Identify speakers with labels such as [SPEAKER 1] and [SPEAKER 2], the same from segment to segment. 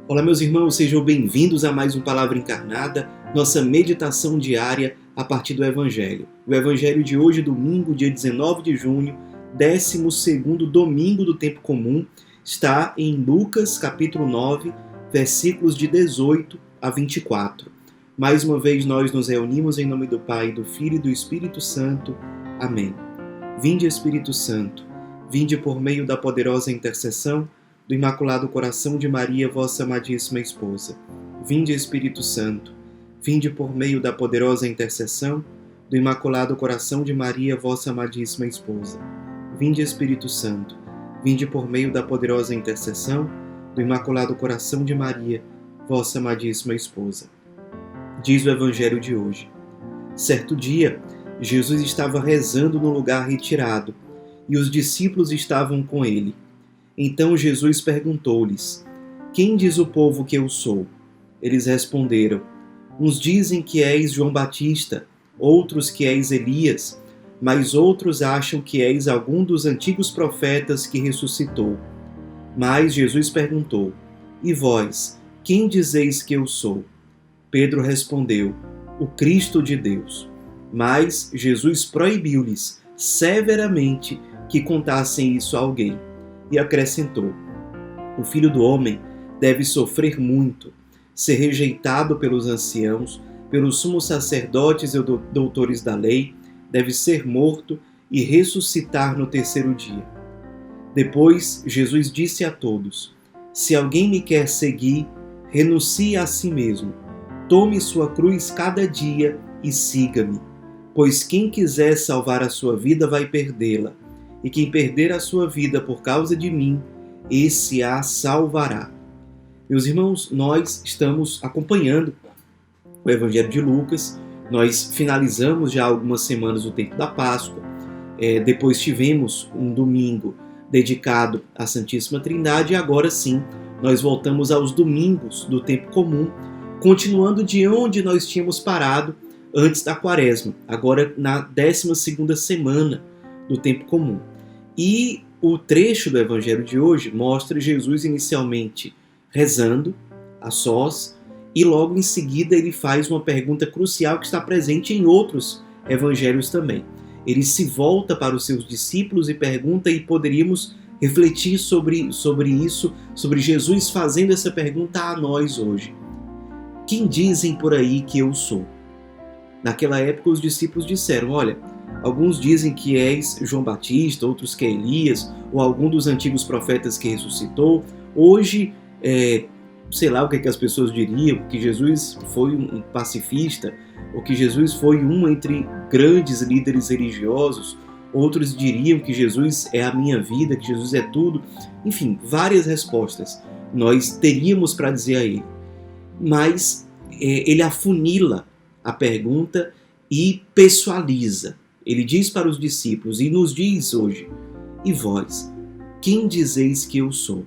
[SPEAKER 1] Olá, meus irmãos, sejam bem-vindos a mais um Palavra Encarnada, nossa meditação diária a partir do Evangelho. O Evangelho de hoje, domingo, dia 19 de junho, 12º domingo do tempo comum, está em Lucas, capítulo 9, versículos de 18 a 24. Mais uma vez nós nos reunimos em nome do Pai, do Filho e do Espírito Santo. Amém. Vinde, Espírito Santo, vinde por meio da poderosa intercessão do Imaculado Coração de Maria, vossa amadíssima esposa. Vinde, Espírito Santo, vinde por meio da poderosa intercessão do Imaculado Coração de Maria, vossa amadíssima esposa. Vinde, Espírito Santo, vinde por meio da poderosa intercessão do Imaculado Coração de Maria, vossa amadíssima esposa. Diz o Evangelho de hoje. Certo dia, Jesus estava rezando num lugar retirado, e os discípulos estavam com ele. Então Jesus perguntou-lhes: Quem diz o povo que eu sou? Eles responderam: Uns dizem que és João Batista, outros que és Elias, mas outros acham que és algum dos antigos profetas que ressuscitou. Mas Jesus perguntou: E vós, quem dizeis que eu sou? Pedro respondeu: O Cristo de Deus. Mas Jesus proibiu-lhes severamente que contassem isso a alguém. E acrescentou: O Filho do Homem deve sofrer muito, ser rejeitado pelos anciãos, pelos sumos sacerdotes e doutores da lei, deve ser morto e ressuscitar no terceiro dia. Depois, Jesus disse a todos: Se alguém me quer seguir, renuncie a si mesmo, tome sua cruz cada dia e siga-me. Pois quem quiser salvar a sua vida vai perdê-la, e quem perder a sua vida por causa de mim, esse a salvará. Meus irmãos, nós estamos acompanhando o Evangelho de Lucas. Nós finalizamos já algumas semanas o tempo da Páscoa. Depois tivemos um domingo dedicado à Santíssima Trindade e agora sim, nós voltamos aos domingos do tempo comum, continuando de onde nós tínhamos parado antes da Quaresma, agora na 12ª semana do tempo comum. E o trecho do Evangelho de hoje mostra Jesus inicialmente rezando a sós e logo em seguida ele faz uma pergunta crucial que está presente em outros evangelhos também. Ele se volta para os seus discípulos e pergunta, e poderíamos refletir sobre isso, sobre Jesus fazendo essa pergunta a nós hoje. Quem dizem por aí que eu sou? Naquela época os discípulos disseram: olha, alguns dizem que és João Batista, outros que é Elias, ou algum dos antigos profetas que ressuscitou. Hoje, sei lá o que as pessoas diriam, que Jesus foi um pacifista, ou que Jesus foi um entre grandes líderes religiosos. Outros diriam que Jesus é a minha vida, que Jesus é tudo. Enfim, várias respostas nós teríamos para dizer a ele. Mas ele afunila a pergunta e pessoaliza. Ele diz para os discípulos e nos diz hoje: E vós, quem dizeis que eu sou?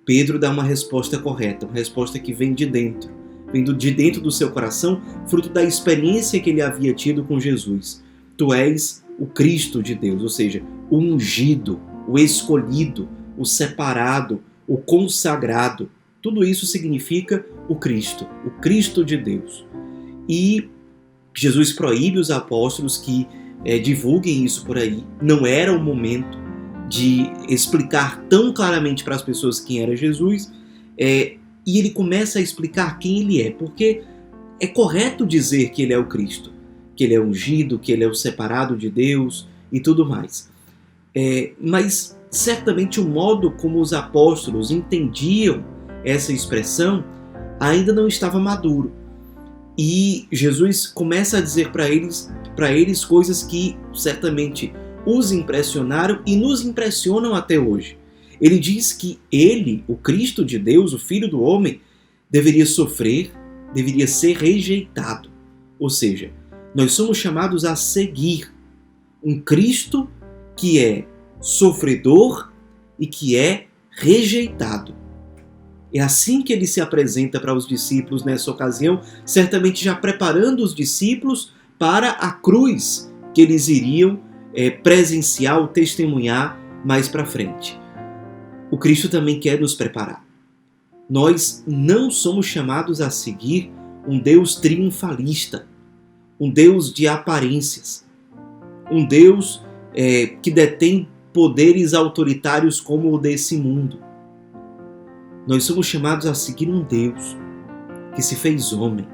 [SPEAKER 1] Pedro dá uma resposta correta, uma resposta que vem de dentro do seu coração, fruto da experiência que ele havia tido com Jesus. Tu és o Cristo de Deus, ou seja, o ungido, o escolhido, o separado, o consagrado. Tudo isso significa o Cristo de Deus. E Jesus proíbe os apóstolos que divulguem isso por aí. Não era o momento de explicar tão claramente para as pessoas quem era Jesus, e ele começa a explicar quem ele é, porque é correto dizer que ele é o Cristo, que ele é ungido, que ele é o separado de Deus e tudo mais. Mas certamente o modo como os apóstolos entendiam essa expressão ainda não estava maduro. E Jesus começa a dizer para eles coisas que certamente os impressionaram e nos impressionam até hoje. Ele diz que ele, o Cristo de Deus, o Filho do Homem, deveria sofrer, deveria ser rejeitado. Ou seja, nós somos chamados a seguir um Cristo que é sofredor e que é rejeitado. É assim que ele se apresenta para os discípulos nessa ocasião, certamente já preparando os discípulos para a cruz que eles iriam presenciar ou testemunhar mais para frente. O Cristo também quer nos preparar. Nós não somos chamados a seguir um Deus triunfalista, um Deus de aparências, um Deus que detém poderes autoritários como o desse mundo. Nós somos chamados a seguir um Deus que se fez homem,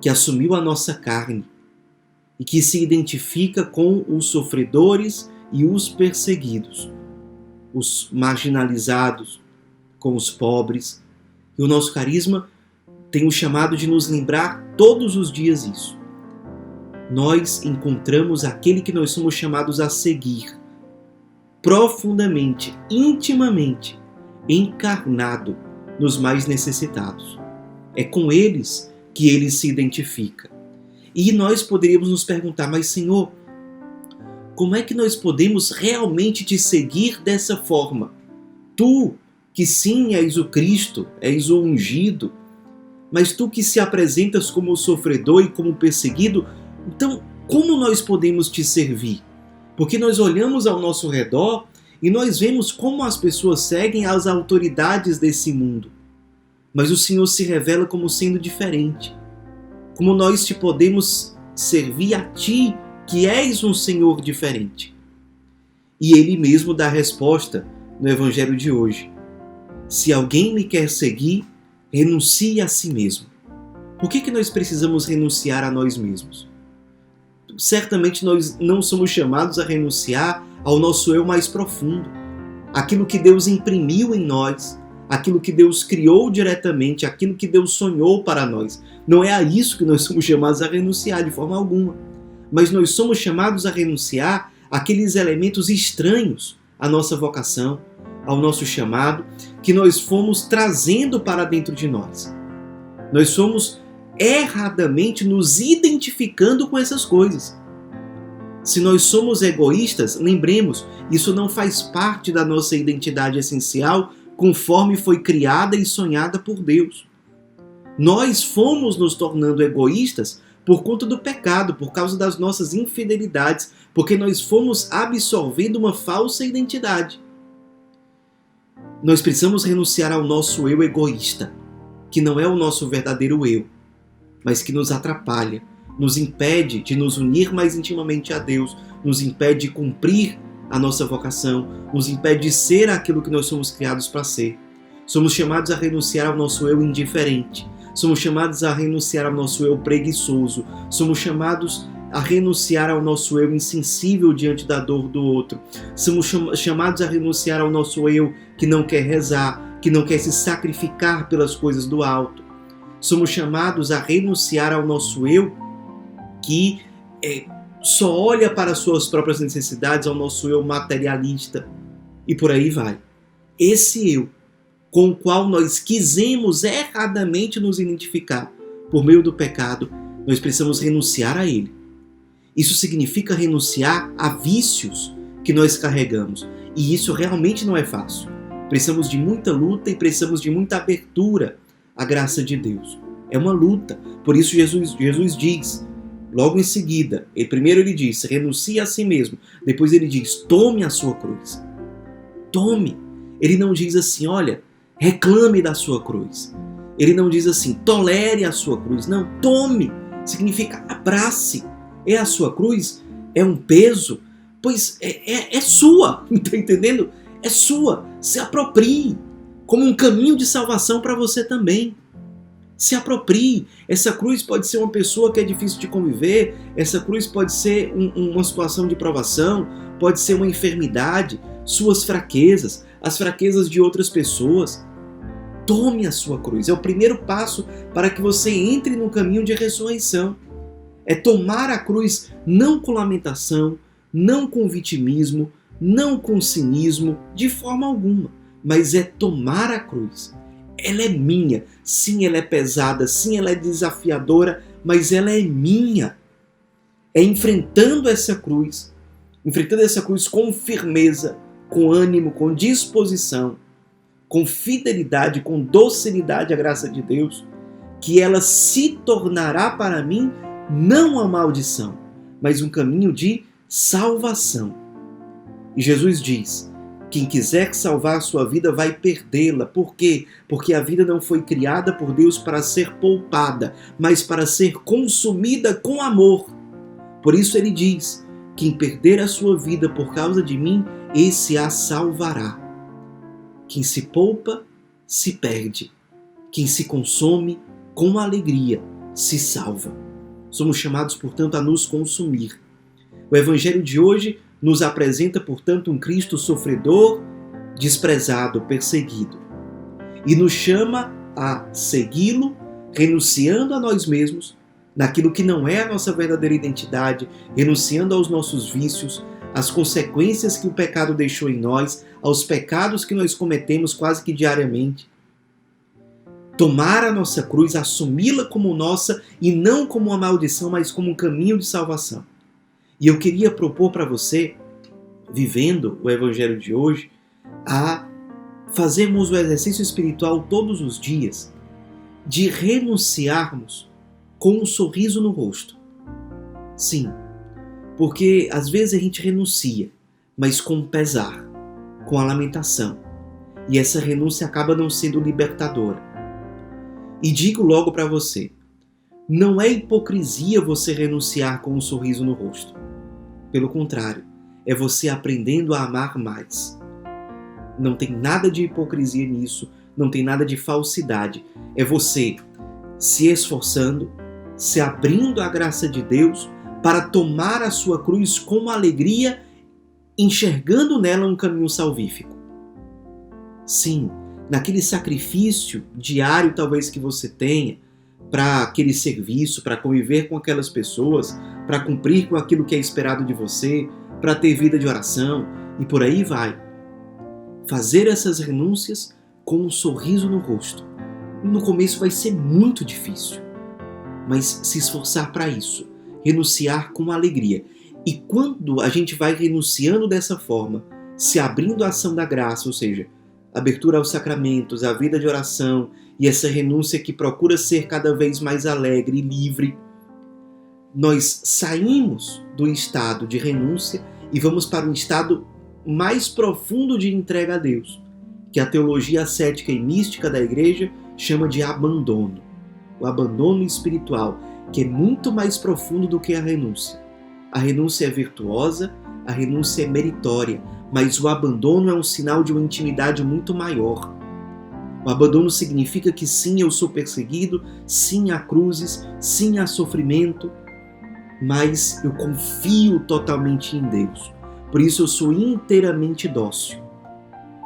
[SPEAKER 1] que assumiu a nossa carne e que se identifica com os sofredores e os perseguidos, os marginalizados, com os pobres. E o nosso carisma tem o chamado de nos lembrar todos os dias isso. Nós encontramos aquele que nós somos chamados a seguir, profundamente, intimamente, encarnado nos mais necessitados. É com eles que ele se identifica. E nós poderíamos nos perguntar, mas Senhor, como é que nós podemos realmente te seguir dessa forma? Tu, que sim és o Cristo, és o ungido, mas tu que se apresentas como o sofredor e como o perseguido, então como nós podemos te servir? Porque nós olhamos ao nosso redor e nós vemos como as pessoas seguem as autoridades desse mundo. Mas o Senhor se revela como sendo diferente. Como nós te podemos servir a ti, que és um Senhor diferente. E Ele mesmo dá a resposta no Evangelho de hoje. Se alguém me quer seguir, renuncie a si mesmo. Por que nós precisamos renunciar a nós mesmos? Certamente nós não somos chamados a renunciar ao nosso eu mais profundo. Aquilo que Deus imprimiu em nós, aquilo que Deus criou diretamente, aquilo que Deus sonhou para nós. Não é a isso que nós somos chamados a renunciar de forma alguma. Mas nós somos chamados a renunciar àqueles elementos estranhos à nossa vocação, ao nosso chamado, que nós fomos trazendo para dentro de nós. Nós somos erradamente nos identificando com essas coisas. Se nós somos egoístas, lembremos, isso não faz parte da nossa identidade essencial conforme foi criada e sonhada por Deus. Nós fomos nos tornando egoístas por conta do pecado, por causa das nossas infidelidades, porque nós fomos absorvendo uma falsa identidade. Nós precisamos renunciar ao nosso eu egoísta, que não é o nosso verdadeiro eu, mas que nos atrapalha, nos impede de nos unir mais intimamente a Deus, nos impede de cumprir a nossa vocação, nos impede de ser aquilo que nós somos criados para ser. Somos chamados a renunciar ao nosso eu indiferente, somos chamados a renunciar ao nosso eu preguiçoso, somos chamados a renunciar ao nosso eu insensível diante da dor do outro, somos chamados a renunciar ao nosso eu que não quer rezar, que não quer se sacrificar pelas coisas do alto. Somos chamados a renunciar ao nosso eu que só olha para as suas próprias necessidades, ao nosso eu materialista. E por aí vai. Esse eu, com o qual nós quisemos erradamente nos identificar por meio do pecado, nós precisamos renunciar a ele. Isso significa renunciar a vícios que nós carregamos. E isso realmente não é fácil. Precisamos de muita luta e precisamos de muita abertura à graça de Deus. É uma luta. Por isso Jesus diz, logo em seguida, primeiro ele diz, renuncie a si mesmo. Depois ele diz, tome a sua cruz. Tome. Ele não diz assim, olha, reclame da sua cruz. Ele não diz assim, tolere a sua cruz. Não, tome. Significa abrace. É a sua cruz? É um peso? Pois é sua. Está entendendo? É sua. Se aproprie. Como um caminho de salvação para você também. Se aproprie. Essa cruz pode ser uma pessoa que é difícil de conviver. Essa cruz pode ser uma situação de provação. Pode ser uma enfermidade. Suas fraquezas. As fraquezas de outras pessoas. Tome a sua cruz. É o primeiro passo para que você entre no caminho de ressurreição. É tomar a cruz não com lamentação, não com vitimismo, não com cinismo, de forma alguma. Mas é tomar a cruz. Ela é minha. Sim, ela é pesada. Sim, ela é desafiadora. Mas ela é minha. É enfrentando essa cruz com firmeza, com ânimo, com disposição, com fidelidade, com docilidade à graça de Deus, que ela se tornará para mim não uma maldição, mas um caminho de salvação. E Jesus diz quem quiser salvar a sua vida vai perdê-la. Por quê? Porque a vida não foi criada por Deus para ser poupada, mas para ser consumida com amor. Por isso ele diz: quem perder a sua vida por causa de mim, esse a salvará. Quem se poupa, se perde. Quem se consome, com alegria, se salva. Somos chamados, portanto, a nos consumir. O Evangelho de hoje nos apresenta, portanto, um Cristo sofredor, desprezado, perseguido. E nos chama a segui-lo, renunciando a nós mesmos, naquilo que não é a nossa verdadeira identidade, renunciando aos nossos vícios, às consequências que o pecado deixou em nós, aos pecados que nós cometemos quase que diariamente. Tomar a nossa cruz, assumi-la como nossa e não como uma maldição, mas como um caminho de salvação. E eu queria propor para você, vivendo o Evangelho de hoje, a fazermos o exercício espiritual todos os dias, de renunciarmos com um sorriso no rosto. Sim, porque às vezes a gente renuncia, mas com pesar, com a lamentação. E essa renúncia acaba não sendo libertadora. E digo logo para você, não é hipocrisia você renunciar com um sorriso no rosto. Pelo contrário, é você aprendendo a amar mais. Não tem nada de hipocrisia nisso, não tem nada de falsidade. É você se esforçando, se abrindo à graça de Deus para tomar a sua cruz com alegria, enxergando nela um caminho salvífico. Sim, naquele sacrifício diário talvez que você tenha para aquele serviço, para conviver com aquelas pessoas, para cumprir com aquilo que é esperado de você, para ter vida de oração e por aí vai. Fazer essas renúncias com um sorriso no rosto. No começo vai ser muito difícil, mas se esforçar para isso, renunciar com alegria. E quando a gente vai renunciando dessa forma, se abrindo à ação da graça, ou seja, abertura aos sacramentos, a vida de oração e essa renúncia que procura ser cada vez mais alegre e livre, nós saímos do estado de renúncia e vamos para um estado mais profundo de entrega a Deus, que a teologia ascética e mística da Igreja chama de abandono. O abandono espiritual, que é muito mais profundo do que a renúncia. A renúncia é virtuosa, a renúncia é meritória, mas o abandono é um sinal de uma intimidade muito maior. O abandono significa que sim, eu sou perseguido, sim, há cruzes, sim, há sofrimento, mas eu confio totalmente em Deus. Por isso eu sou inteiramente dócil.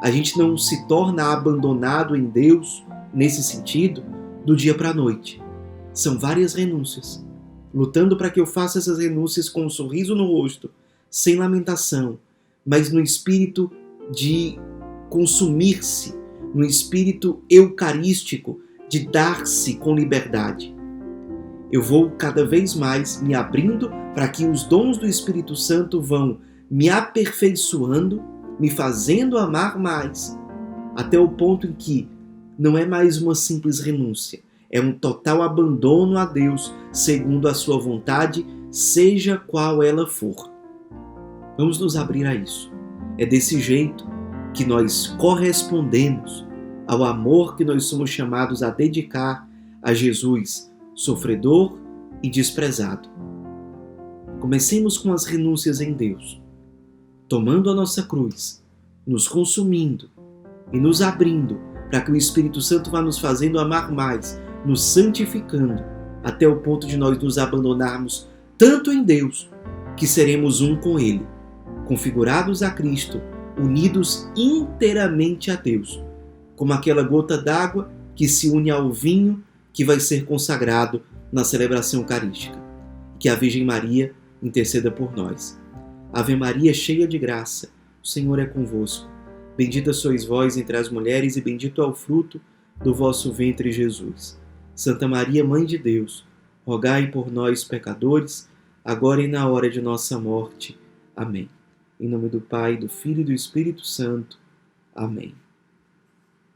[SPEAKER 1] A gente não se torna abandonado em Deus, nesse sentido, do dia para a noite. São várias renúncias, lutando para que eu faça essas renúncias com um sorriso no rosto, sem lamentação, mas no espírito de consumir-se, no espírito eucarístico de dar-se com liberdade. Eu vou cada vez mais me abrindo para que os dons do Espírito Santo vão me aperfeiçoando, me fazendo amar mais, até o ponto em que não é mais uma simples renúncia, é um total abandono a Deus, segundo a sua vontade, seja qual ela for. Vamos nos abrir a isso. É desse jeito que nós correspondemos ao amor que nós somos chamados a dedicar a Jesus, sofredor e desprezado. Comecemos com as renúncias em Deus, tomando a nossa cruz, nos consumindo e nos abrindo para que o Espírito Santo vá nos fazendo amar mais, nos santificando, até o ponto de nós nos abandonarmos tanto em Deus, que seremos um com Ele, configurados a Cristo, unidos inteiramente a Deus, como aquela gota d'água que se une ao vinho que vai ser consagrado na celebração eucarística. Que a Virgem Maria interceda por nós. Ave Maria, cheia de graça, o Senhor é convosco. Bendita sois vós entre as mulheres e bendito é o fruto do vosso ventre, Jesus. Santa Maria, Mãe de Deus, rogai por nós, pecadores, agora e na hora de nossa morte. Amém. Em nome do Pai, do Filho e do Espírito Santo. Amém.